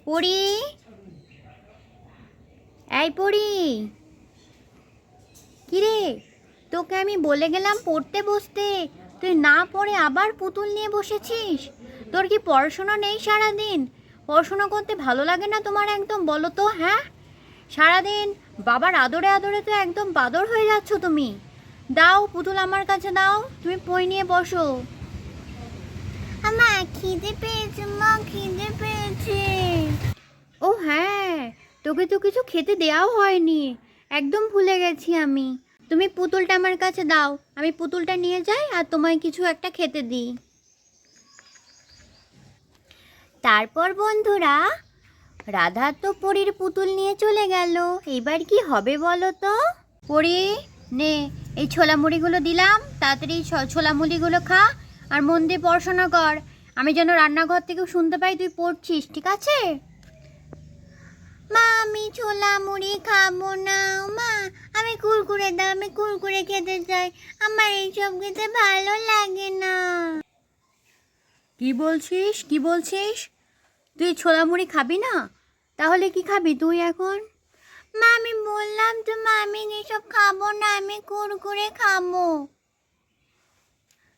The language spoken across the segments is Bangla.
পড়ি, এই পড়ি, কিরে তোকে আমি বলে গেলাম পড়তে বসতে, তুই না পড়ে আবার পুতুল নিয়ে বসেছিস। তোর কি পড়াশোনা নেই? সারাদিন পড়াশোনা করতে ভালো লাগে না তোমার একদম? বলো তো। হ্যাঁ, সারাদিন বাবার আদরে আদরে তো একদম বাদর হয়ে যাচ্ছ তুমি। দাও পুতুল আমার কাছে দাও, তুমি বই নিয়ে বসো। মা খিদে পেয়েছে, মা খিদে পেয়েছে। ও হ্যাঁ, তোকে তো কিছু খেতে দেওয়াও হয়নি, একদম ভুলে গেছি আমি। তুমি পুতুলটা আমার কাছে দাও, আমি পুতুলটা নিয়ে যাই আর তোমায় কিছু একটা খেতে দিই। তারপর বন্ধুরা, রাধা তো পরীর পুতুল নিয়ে চলে গেল। এবার কি হবে বলো তো? পরী, নে এই ছোলা মুড়িগুলো দিলাম, তাড়াতাড়ি ছোলা মুড়িগুলো খা আর মন দিয়ে পড়াশোনা কর। আমি যেন রান্নাঘর থেকে শুনতে পাই তুই পড়ছিস, ঠিক আছে? মা আমি ছোলা মুড়ি খাবো না, মা আমি কুরকুরে দাও, আমি কুরকুরে খেতে চাই, আমার এইসব খেতে ভালো লাগে না। কি বলছিস, কি বলছিস? তুই ছোলা মুড়ি খাবি না? তাহলে কি খাবি তুই এখন? মা আমি বললাম তো মা আমি এসব খাবো না, আমি কুরকুরে খাবো।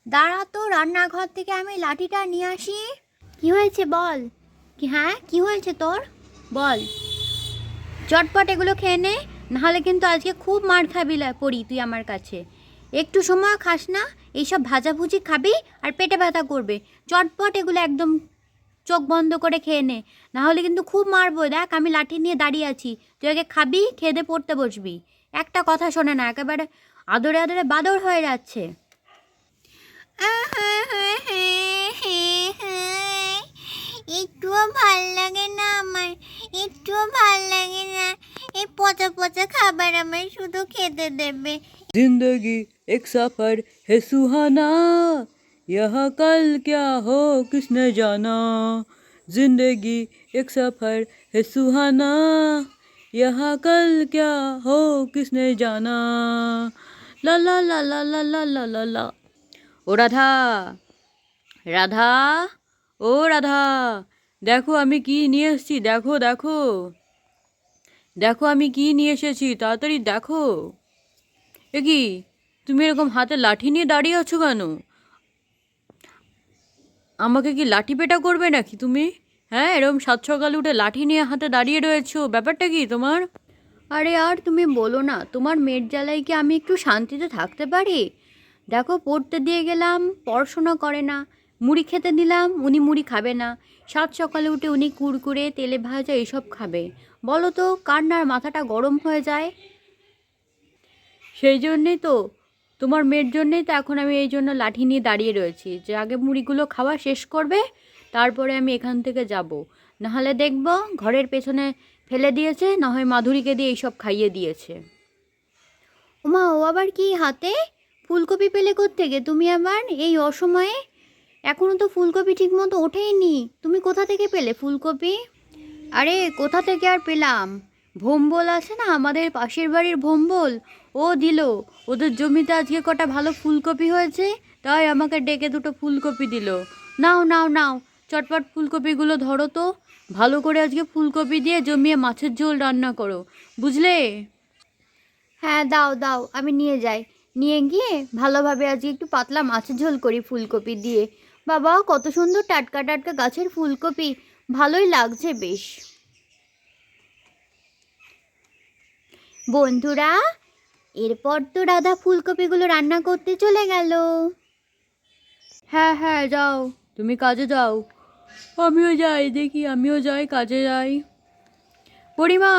দাঁড়া তো, রান্নাঘর থেকে আমি লাঠিটা নিয়ে আসি। কি হয়েছে বল? কি হ্যাঁ, কি হয়েছে তোর বল। চটপট এগুলো খেয়ে নে, নাহলে কিন্তু আজকে খুব মার খাবি পড়ি তুই আমার কাছে। একটু সময় খাস না, এইসব ভাজাভুজি খাবি আর পেটে ব্যথা করবে। চটপট এগুলো একদম চোখ বন্ধ করে খেয়ে নে, নাহলে কিন্তু খুব মারবো। দেখ আমি লাঠি নিয়ে দাঁড়িয়ে আছি, তুই আগে খাবি, খেয়ে দে পড়তে বসবি। একটা কথা শোনে না, একেবারে আদরে আদরে বাদর হয়ে যাচ্ছে। একটুও ভাল লাগে না আমার, একটুও ভাল লাগে না। এই পচা পচা খাবার আমার শুধু খেতে দেবে। जिंदगी एक सफर है सुहाना, यहाँ कल क्या हो किसने जाना। जिंदगी एक सफर है सुहाना, यहाँ कल क्या हो किसने जाना। ला ला ला ला ला ला ला ला ला। ও রাধা, রাধা, ও রাধা, দেখো আমি কি নিয়ে এসেছি, দেখো দেখো দেখো আমি কি নিয়ে এসেছি, তাড়াতাড়ি দেখো। এ কি, তুমি এরকম হাতে লাঠি নিয়ে দাঁড়িয়ে আছো কেন? আমাকে কি লাঠি পেটা করবে নাকি তুমি? হ্যাঁ, এরকম সাত সকালে উঠে লাঠি নিয়ে হাতে দাঁড়িয়ে রয়েছো, ব্যাপারটা কি তোমার? আরে আর তুমি বলো না, তোমার মেয়ের জ্বালায় কি আমি একটু শান্তিতে থাকতে পারি? দেখো পড়তে দিয়ে গেলাম, পড়াশোনা করে না। মুড়ি খেতে দিলাম, উনি মুড়ি খাবে না। সাত সকালে উঠে উনি কুরকুরে তেলে ভাজা এসব খাবে। বলো তো কার না মাথাটা গরম হয়ে যায়? সেই জন্যেই তো, তোমার মেয়ের জন্যেই তো এখন আমি এই জন্য লাঠি নিয়ে দাঁড়িয়ে রয়েছি, যে আগে মুড়িগুলো খাওয়া শেষ করবে, তারপরে আমি এখান থেকে যাব। নাহলে দেখব ঘরের পেছনে ফেলে দিয়েছে, না হয় মাধুরীকে দিয়ে এইসব খাইয়ে দিয়েছে। ওমা, ও আবার কি হাতে ফুলকপি পেলে কোত্থেকে তুমি আবার এই অসময়ে? এখনও তো ফুলকপি ঠিক মতো ওঠেইনি, তুমি কোথা থেকে পেলে ফুলকপি? আরে কোথা থেকে আর পেলাম, ভোম্বল আছে না আমাদের পাশের বাড়ির ভোম্বল, ও দিল। ওদের জমিতে আজকে কটা ভালো ফুলকপি হয়েছে, তাই আমাকে ডেকে দুটো ফুলকপি দিল। নাও নাও নাও, চটপট ফুলকপিগুলো ধরো তো, ভালো করে আজকে ফুলকপি দিয়ে জমিয়ে মাছের ঝোল রান্না করো, বুঝলে? হ্যাঁ দাও দাও, আমি নিয়ে যাই, নিয়ে গিয়ে ভালোভাবে আজকে একটু পাতলা মাছের ঝোল করি ফুলকপি দিয়ে। বাবা কত সুন্দর টাটকা টাটকা গাছের ফুলকপি, ভালোই লাগছে বেশ। বন্ধুরা, এরপর তো রাধা ফুলকপিগুলো রান্না করতে চলে গেল। হ্যাঁ হ্যাঁ যাও, তুমি কাজে যাও, আমিও যাই, দেখি আমিও যাই, কাজে যাই। পরিমা,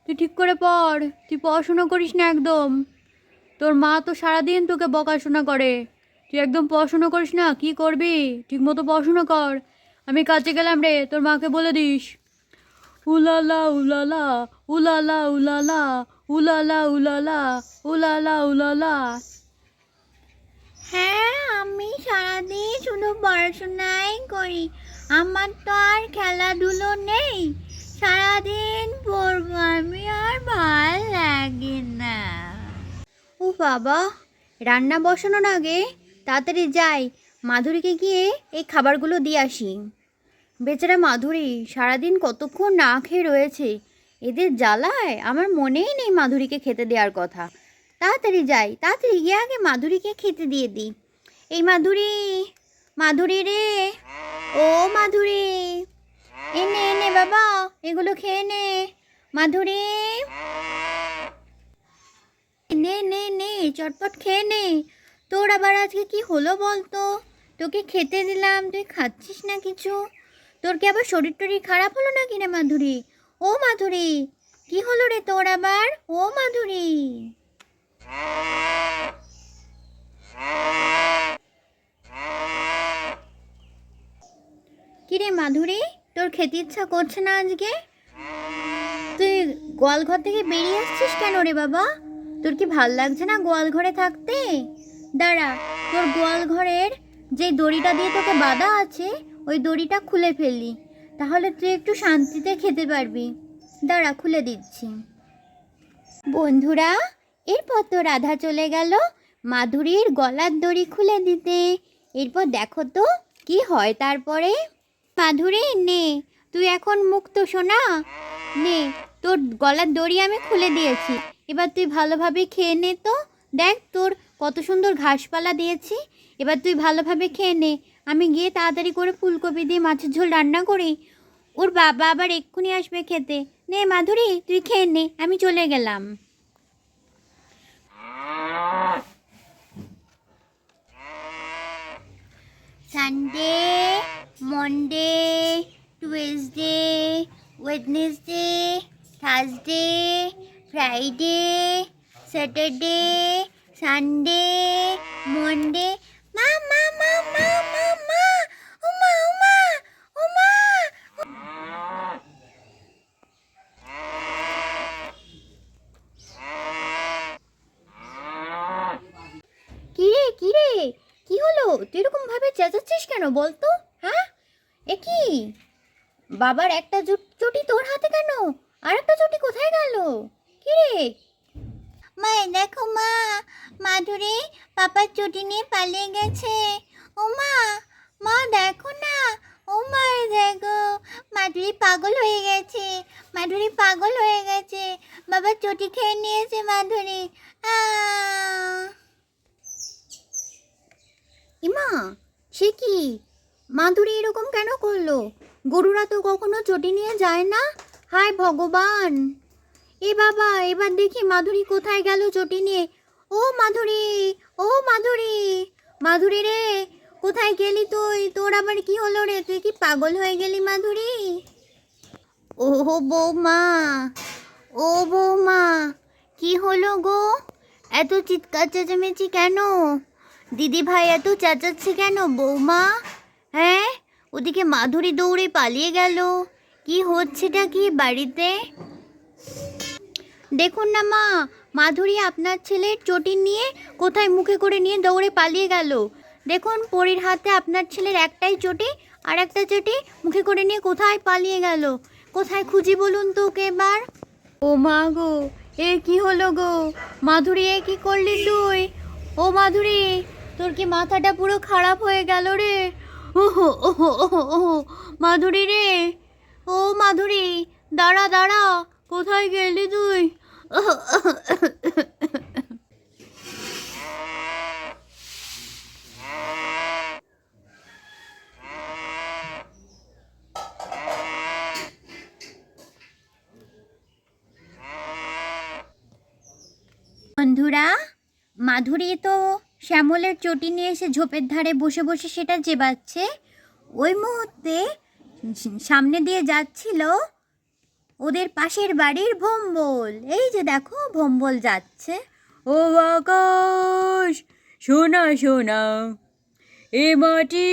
তুই ঠিক করে পড়, তুই পড়াশুনো করিস না একদম। তোর মা তো সারাদিন তোকে বকাশোনা করে, তুই একদম পড়াশুনো করিস না, কি করবি? ঠিক মতো পড়াশুনো কর। আমি কাজে গেলাম রে, তোর মাকে বলে দিস। উলালা উলালা, উলালা উলালা, উলালা উলালা, উলালা উলালা। হ্যাঁ, আমি সারাদিন শুধু পড়াশোনাই করি, আমার তো আর খেলাধুলো নেই। সারাদিন পড়বো আমি, আর ভাল লাগে না। ও বাবা, রান্না বসানোর আগে তাড়াতাড়ি যাই, মাধুরীকে গিয়ে এই খাবারগুলো দিয়ে আসি। বেচারা মাধুরী সারাদিন কতক্ষণ না খেয়ে রয়েছে, এদের জ্বালায় আমার মনেই নেই মাধুরীকে খেতে দেওয়ার কথা। তাড়াতাড়ি যাই, তাড়াতাড়ি গিয়ে আগে মাধুরীকে খেতে দিয়ে দিই। এই মাধুরী, মাধুরী রে, ও মাধুরী, এনে এনে বাবা এগুলো খেয়ে নে। মাধুরী, নে নে নে, চটপট খেয়ে নে। তোর আবার আজকে কি হলো বলতো? তোকে খেতে দিলাম, তুই খাচ্ছিস না কিছু। তোর কি আবার শরীর টরীর খারাপ হলো নাকি রে মাধুরী? ও মাধুরী, কি হলো রে তোর আবার? ও মাধুরী, কি রে মাধুরী, তোর খেতে ইচ্ছা করছে না আজকে? তুই গোয়ালঘর থেকে বেরিয়ে আসছিস কেন রে বাবা? তোর কি ভাল লাগছে না গোয়াল ঘরে থাকতে? দাঁড়া, তোর গোয়াল ঘরের যে দড়িটা দিয়ে তোকে বাঁধা আছে ওই দড়িটা খুলে ফেললি, তাহলে তুই একটু শান্তিতে খেতে পারবি। দাঁড়া, খুলে দিচ্ছি। বন্ধুরা, এরপর তো রাধা চলে গেল মাধুরীর গলার দড়ি খুলে দিতে। এরপর দেখো তো কি হয় তারপরে। মাধুরী নে, তুই এখন মুক্ত সোনা। নে, তোর গলার দড়ি আমি খুলে দিয়েছি, এবার তুই ভালোভাবে খেয়ে নে। তো দেখ তোর কত সুন্দর ঘাসপালা দিয়েছি, এবার তুই ভালোভাবে খেয়ে নে। আমি গিয়ে তাড়াতাড়ি করে ফুলকপি দিয়ে মাছের ঝোল রান্না করি, ওর বাবা আবার এক্ষুনি আসবে খেতে। নে মাধুরী, তুই খেয়ে নে, আমি চলে গেলাম। Sunday, Monday, Tuesday, Wednesday, Thursday, Friday, Saturday, Sunday, Monday. মা মা মা মা মা মা, ওমা ওমা ওমা। কিরে কিরে, কি হলো? তুই এরকম ভাবে চেঁচাচ্ছিস কেন বলতো? হ্যাঁ, এ কি? বাবার একটা চটি তোর হাতে কেন? আর একটা চটি কোথায় গেল? কিরে? মা দেখো মা, মাধুরী পাপার চটি নিয়ে পালিয়ে গেছে। ও মা, মা দেখো না, ও মা দেখো, মাধুরী পাগল হয়ে গেছে, মাধুরী পাগল হয়ে গেছে, বাবার চটি খেয়ে নিয়েছে মাধুরী। ইমা, সে কি? মাধুরী এরকম কেন করলো? গরুরা তো কখনো চটি নিয়ে যায় না। হায় ভগবান! এ বাবা, এবার দেখি মাধুরী কোথায় গেল চটি নিয়ে। ও মাধুরী, ও মাধুরী, মাধুরী রে, কোথায় গেলি তুই? তোর আবার কি হলো রে? তুই কি পাগল হয়ে গেলি মাধুরী? ও বৌমা, ও বৌমা, কি হলো গো? এত চিৎকার চেঁচামেচি কেন? দিদি ভাই এত চেঁচাচ্ছে কেন বৌমা? হ্যাঁ, ওদিকে মাধুরী দৌড়ে পালিয়ে গেল। কি হচ্ছেটা কি বাড়িতে? দেখুন না মা, মাধুরী আপনার ছেলের চটি নিয়ে কোথায় মুখে করে নিয়ে দৌড়ে পালিয়ে গেল। দেখুন পরীর হাতে আপনার ছেলের একটাই চটি, আর একটা চটি মুখে করে নিয়ে কোথায় পালিয়ে গেল। কোথায় খুঁজি বলুন তো ওকে এবার। ও মা গো, এ কি হলো গো? মাধুরী, এ কি করলি তুই? ও মাধুরী, তোর কি মাথাটা পুরো খারাপ হয়ে গেল রে? ওহো ওহো ওহো ওহো, মাধুরী রে, ও মাধুরী, দাঁড়া দাঁড়া, কোথায় গেলি তুই? বন্ধুরা, মাধুরী তো শ্যামলের চটি নিয়ে এসে ঝোপের ধারে বসে বসে সেটা চেবাচ্ছে। ওই মুহূর্তে সামনে দিয়ে যাচ্ছিল ওদের পাশের বাড়ির ভম্বল। এই যে দেখো, ভম্বল যাচ্ছে। ও আকাশ, সোনা সোনা, এ মাটি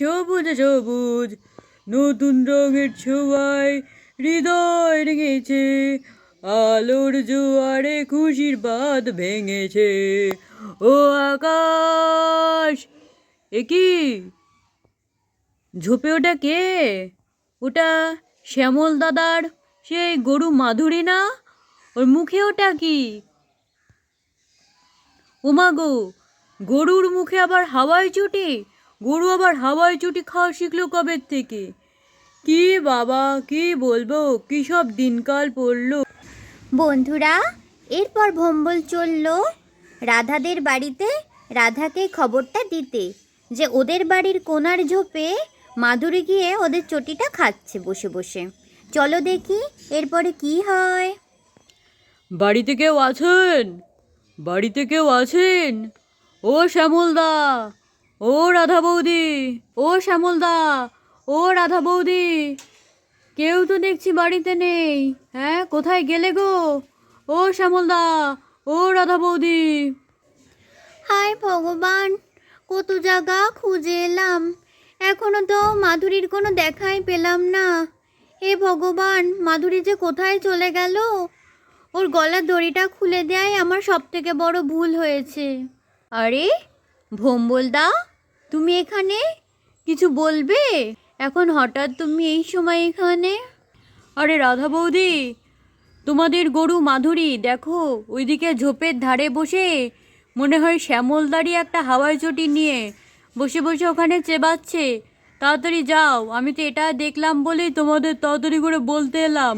সবুজ সবুজ, নতুন রঙের ছোঁয়ায় হৃদয় রেঙেছে, আলোর জোয়ারে খুশির বাঁধ ভেঙেছে। ও আকাশ, এ কি? ঝোপে ওটা কে? ওটা শ্যামল দাদার সেই গরু মাধুরী না? ওর মুখে ওটা কি? ওমা গো, গরুর মুখে আবার হাওয়াই চটি? গরু আবার হাওয়ায় চটি খাওয়া শিখলো কবে থেকে? কি বাবা, কি বলবো, কি সব দিনকাল পড়লো। বন্ধুরা, এরপর ভম্বল চলল রাধাদের বাড়িতে রাধাকে খবরটা দিতে যে ওদের বাড়ির কোণার ঝোপে মাধুরী গিয়ে ওদের চটিটা খাচ্ছে বসে বসে। চলো দেখি এরপরে কি হয়। বাড়িতে কেউ আছেন? বাড়িতে কেউ আছেন? ও শ্যামলদা, ও রাধা বৌদি, ও শ্যামলদা, ও রাধা বৌদি, কেউ তো দেখছি বাড়িতে নেই। হ্যাঁ, কোথায় গেলে গো? ও শ্যামলদা, ও রাধা বৌদি। হায় ভগবান, কত জায়গা খুঁজে এলাম, এখনো তো মাধুরীর কোনো দেখাই পেলাম না। হে ভগবান, মাধুরী যে কোথায় চলে গেল? ওর গলার দড়িটা খুলে দেয় আমার সব থেকে বড় ভুল হয়েছে। আরে ভম্বলদা, তুমি এখানে কিছু বলবে? এখন হঠাৎ তুমি এই সময় এখানে? আরে রাধা বৌদি, তোমাদের গরু মাধুরী দেখো ওইদিকে ঝোপের ধারে বসে মনে হয় শ্যামলদারি একটা হাওয়াই চটি নিয়ে বসে বসে ওখানে চেবাচ্ছে। তাড়াতাড়ি যাও, আমি তো এটা দেখলাম বলেই তোমাদের তাড়াতাড়ি করে বলতে এলাম।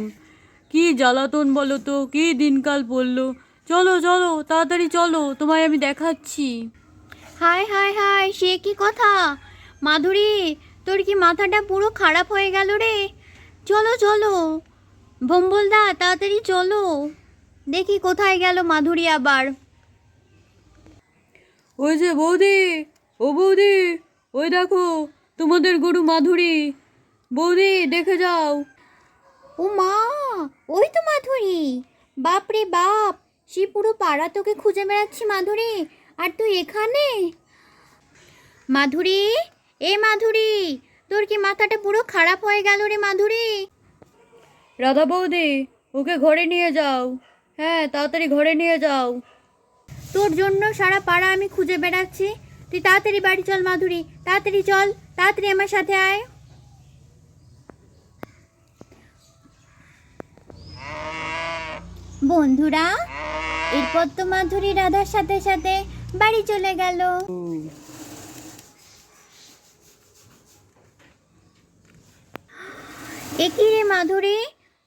কি জ্বালাতন বলো তো, কি দিনকাল পড়লো। চলো চলো, তাড়াতাড়ি চলো, তোমায় আমি দেখাচ্ছি। হায় হায় হায়, সে কি কথা! মাধুরী, তোর কি মাথাটা পুরো খারাপ হয়ে গেল রে? চলো চলো ভম্বলদা, তাড়াতাড়ি চলো, দেখি কোথায় গেল মাধুরী আবার। ওই যে বৌদি, ও বৌদি, ওই দেখো তোমাদের গরু মাধুরী। বৌদি দেখে যাও। ও মা, ওই তো মাধুরী! বাপ রে বাপ, সে পুরো পাড়া তোকে খুঁজে বেড়াচ্ছি মাধুরী, আর তুই এখানে! মাধুরী, এ মাধুরী, তোর কি মাথাটা পুরো খারাপ হয়ে গেল রে মাধুরী? রাধা বৌদি, ওকে ঘরে নিয়ে যাও। হ্যাঁ, তাড়াতাড়ি ঘরে নিয়ে যাও। তোর জন্য সারা পাড়া আমি খুঁজে বেড়াচ্ছি, তুই তাড়াতাড়ি বাড়ি চল মাধুরী, তাড়াতাড়ি চল, তাড়াতাড়ি আমার সাথে আয়। বন্ধুরা, এরপর তো মাধুরী রাধার সাথে সাথে বাড়ি চলে গেল। একই রে মাধুরী,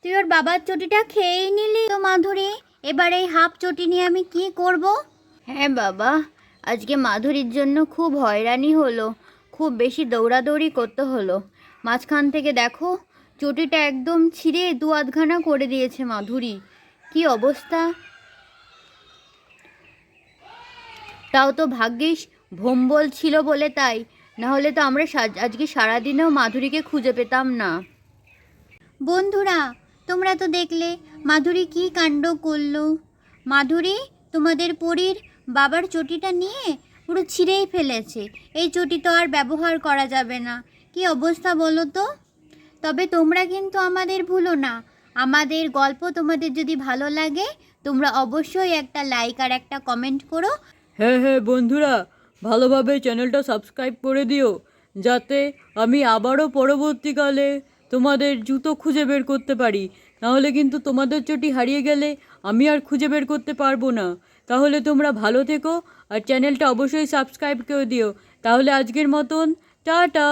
তুই ওর বাবার চটিটা খেয়েই নিলি তো মাধুরী, এবার এই হাফ চটি নিয়ে আমি কি করব? হ্যাঁ বাবা, আজকে মাধুরীর জন্য খুব হয়রানি হলো, খুব বেশি দৌড়াদৌড়ি করতে হলো। মাঝখান থেকে দেখো চটিটা একদম ছিঁড়ে দু আধখানা করে দিয়েছে মাধুরী, কি অবস্থা! তাও তো ভাগ্যিস ভম্বল ছিল বলে তাই, না হলে তো আমরা আজকে সারাদিনেও মাধুরীকে খুঁজে পেতাম না। বন্ধুরা, তোমরা তো দেখলে মাধুরী কি কাণ্ড করলো। মাধুরী তোমাদের পরীর বাবার চটিটা নিয়ে পুরো ছিঁড়েই ফেলেছে। এই চটি তো আর ব্যবহার করা যাবে না, কি অবস্থা বলো তো। তবে তোমরা কিন্তু আমাদের ভুলো না, আমাদের গল্প তোমাদের যদি ভালো লাগে তোমরা অবশ্যই একটা লাইক আর একটা কমেন্ট করো। হ্যাঁ হ্যাঁ বন্ধুরা, ভালোভাবে চ্যানেলটা সাবস্ক্রাইব করে দিও, যাতে আমি আবারও পরবর্তীকালে তোমাদের জুতো খুঁজে বের করতে পারি। নাহলে কিন্তু তোমাদের চটি হারিয়ে গেলে আমি আর খুঁজে বের করতে পারবো না। তাহলে তোমরা ভালো থেকো আর চ্যানেলটা অবশ্যই সাবস্ক্রাইব করে দিও। তাহলে আজকের মতন টাটা।